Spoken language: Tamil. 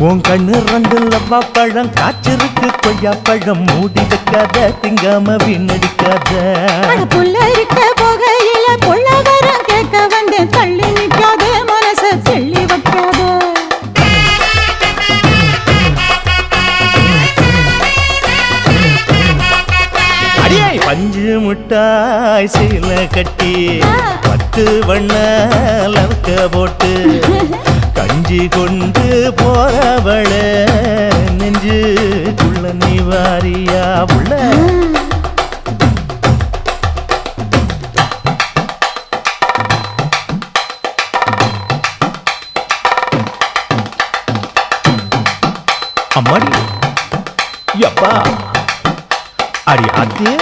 உன் கண்ணு ரெண்டு லவ்வா பழம் காய்ச்சிருக்கு கொய்யா பழம் மூடி வைக்காத திங்காம வீணடிக்காத புள்ள இருக்க போகையில புள்ள வரம் கேட்க வந்தேன் தள்ளி நிற்காத மனச தெள்ளி வைக்காத அடியே பஞ்சு முட்டாய் சீல கட்டி 10 வண்ண லவக்க போட்டு கஞ்சி கொண்டு போறவள நெஞ்சுக்குள்ள நீ வாரியா உள்ள அம்மாடி யப்பா அடி ஆத்தே